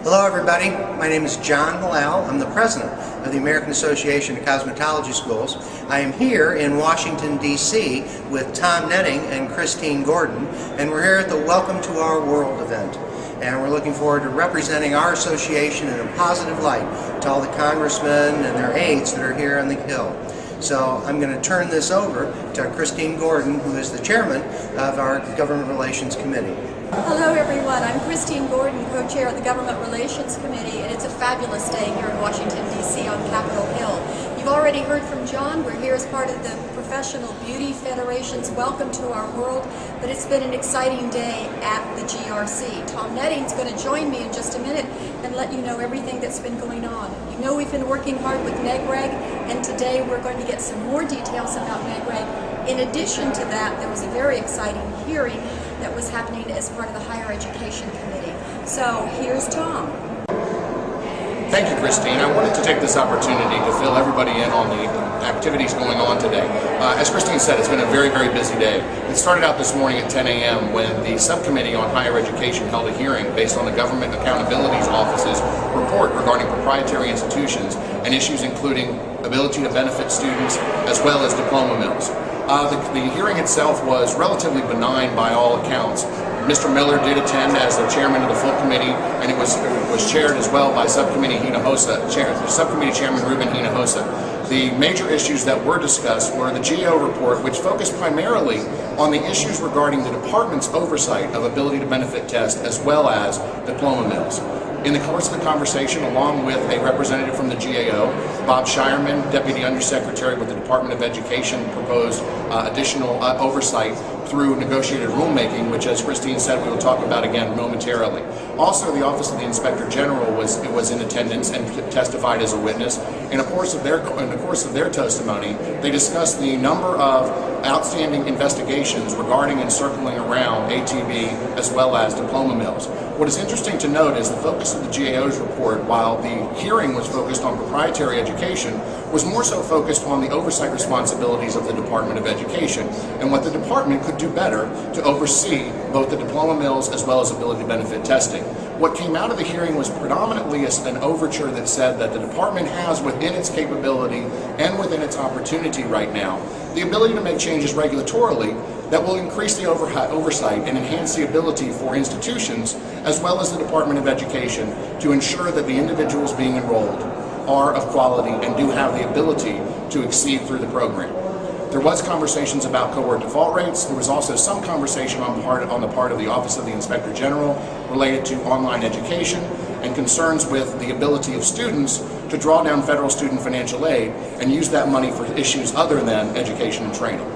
Hello everybody, my name is John Halal. I'm the president of the American Association of Cosmetology Schools. I am here in Washington, D.C. with Tom Netting and Christine Gordon, and we're here at the Welcome to Our World event. And we're looking forward to representing our association in a positive light to all the congressmen and their aides that are here on the Hill. So I'm going to turn this over to Christine Gordon, who is the chairman of our Government Relations Committee. Hello everyone, I'm Christine Gordon, co-chair of the Government Relations Committee, and it's a fabulous day here in Washington, D.C. on Capitol Hill. You've already heard from John. We're here as part of the Professional Beauty Federation's Welcome to Our World, but it's been an exciting day at the GRC. Tom Netting's going to join me in just a minute and let you know everything that's been going on. You know we've been working hard with NEGREG, and today we're going to get some more details about NEGREG. In addition to that, there was a very exciting hearing that was happening as part of the Higher Education Committee. So here's Tom. Thank you, Christine. I wanted to take this opportunity to fill everybody in on the activities going on today. As Christine said, it's been a very, very busy day. It started out this morning at 10 a.m. when the Subcommittee on Higher Education held a hearing based on the Government Accountability Office's report regarding proprietary institutions and issues including ability to benefit students as well as diploma mills. The hearing itself was relatively benign by all accounts. Mr. Miller did attend as the chairman of the full committee, and it was chaired as well by Subcommittee Subcommittee Chairman Ruben Hinojosa. The major issues that were discussed were the GAO report, which focused primarily on the issues regarding the department's oversight of ability to benefit tests as well as diploma mills. In the course of the conversation, along with a representative from the GAO, Bob Shireman, Deputy Undersecretary with the Department of Education, proposed additional oversight through negotiated rulemaking, which, as Christine said, we will talk about again momentarily. Also, the Office of the Inspector General was in attendance and testified as a witness. In the course of their testimony, they discussed the number of outstanding investigations regarding and circling around ATB as well as diploma mills. What is interesting to note is the focus of the GAO's report, while the hearing was focused on proprietary education, was more so focused on the oversight responsibilities of the Department of Education and what the department could do better to oversee both the diploma mills as well as ability to benefit testing. What came out of the hearing was predominantly an overture that said that the department has within its capability and within its opportunity right now the ability to make changes regulatorily that will increase the oversight and enhance the ability for institutions as well as the Department of Education to ensure that the individuals being enrolled are of quality and do have the ability to exceed through the program. There was conversations about cohort default rates. There was also some conversation on the part of the Office of the Inspector General related to online education and concerns with the ability of students to draw down federal student financial aid and use that money for issues other than education and training.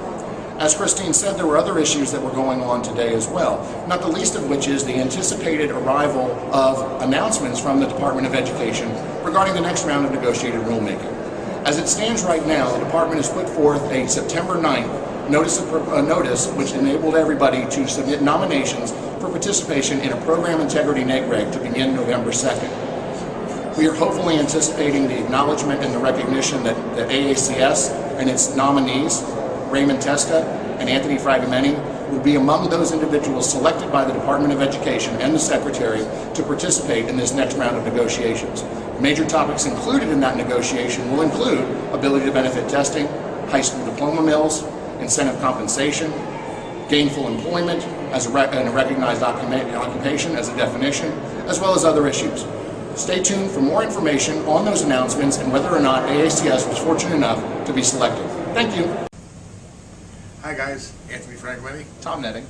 As Christine said, there were other issues that were going on today as well, not the least of which is the anticipated arrival of announcements from the Department of Education regarding the next round of negotiated rulemaking. As it stands right now, the department has put forth a September 9th notice which enabled everybody to submit nominations for participation in a program integrity NEGREG to begin November 2nd. We are hopefully anticipating the acknowledgement and the recognition that the AACS and its nominees, Raymond Testa and Anthony Fragomeni, will be among those individuals selected by the Department of Education and the Secretary to participate in this next round of negotiations. Major topics included in that negotiation will include ability to benefit testing, high school diploma mills, incentive compensation, gainful employment as a recognized occupation as a definition, as well as other issues. Stay tuned for more information on those announcements and whether or not AACS was fortunate enough to be selected. Thank you. Hi guys, Anthony Fragomeni, Tom Netting.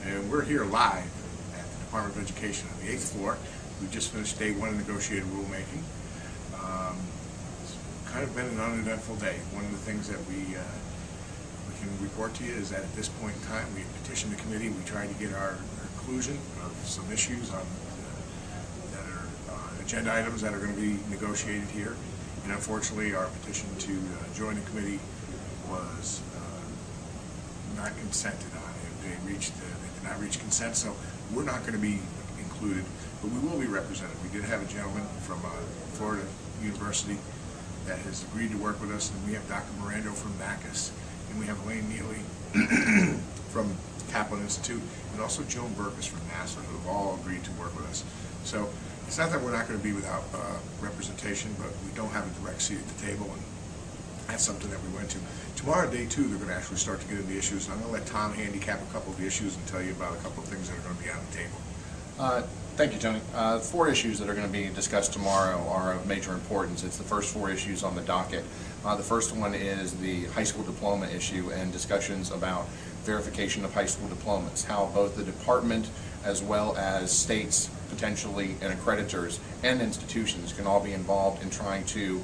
and we're here live at the Department of Education on the 8th floor. We just finished day one of negotiated rulemaking. It's kind of been an uneventful day. One of the things that we can report to you is that at this point in time we petitioned the committee. We tried to get our inclusion of some issues on that are agenda items that are going to be negotiated here, and unfortunately our petition to join the committee was not consented on. They did not reach consent, so we're not going to be included, but we will be represented. We did have a gentleman from Florida University that has agreed to work with us, and we have Dr. Mirando from MACUS, and we have Elaine Neely from Kaplan Institute, and also Joan Burkus from NASA, who have all agreed to work with us. So It's not that we're not going to be without representation, but we don't have a direct seat at the table, and that's something that we went to. Tomorrow, day 2, they're going to actually start to get into the issues, and I'm going to let Tom handicap a couple of the issues and tell you about a couple of things that are going to be on the table. Thank you, Tony. 4 issues that are going to be discussed tomorrow are of major importance. It's the first 4 issues on the docket. The first one is the high school diploma issue and discussions about verification of high school diplomas, how both the department as well as states potentially and accreditors and institutions can all be involved in trying to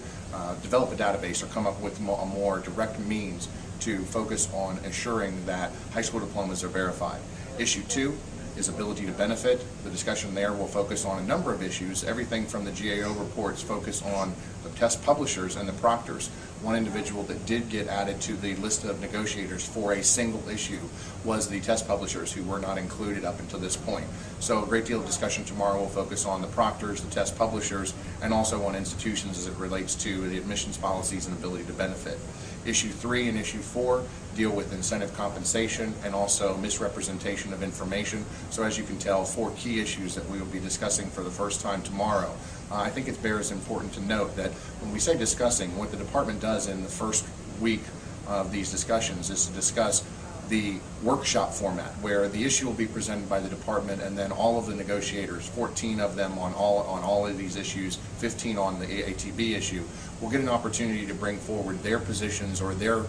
develop a database or come up with a more direct means to focus on assuring that high school diplomas are verified. Issue 2 is ability to benefit. The discussion there will focus on a number of issues, everything from the GAO reports focus on the test publishers and the proctors. One individual that did get added to the list of negotiators for a single issue was the test publishers, who were not included up until this point. So a great deal of discussion tomorrow will focus on the proctors, the test publishers, and also on institutions as it relates to the admissions policies and ability to benefit. Issue 3 and Issue 4 deal with incentive compensation and also misrepresentation of information. So as you can tell, 4 key issues that we will be discussing for the first time tomorrow. I think it bears important to note that when we say discussing, what the department does in the first week of these discussions is to discuss the workshop format, where the issue will be presented by the department, and then all of the negotiators, 14 of them on all of these issues, 15 on the AATB issue, will get an opportunity to bring forward their positions or their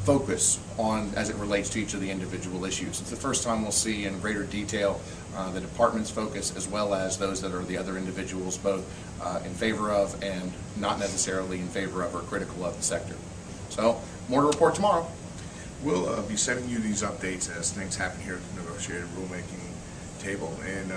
focus on as it relates to each of the individual issues. It's the first time we'll see in greater detail the department's focus as well as those that are the other individuals, both in favor of and not necessarily in favor of or critical of the sector. So more to report tomorrow. We'll be sending you these updates as things happen here at the negotiated rulemaking table, and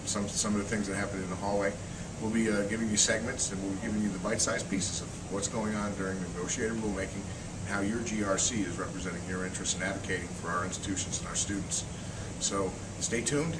some of the things that happen in the hallway. We'll be giving you segments, and we'll be giving you the bite-sized pieces of what's going on during negotiated rulemaking and how your GRC is representing your interests and advocating for our institutions and our students. So stay tuned.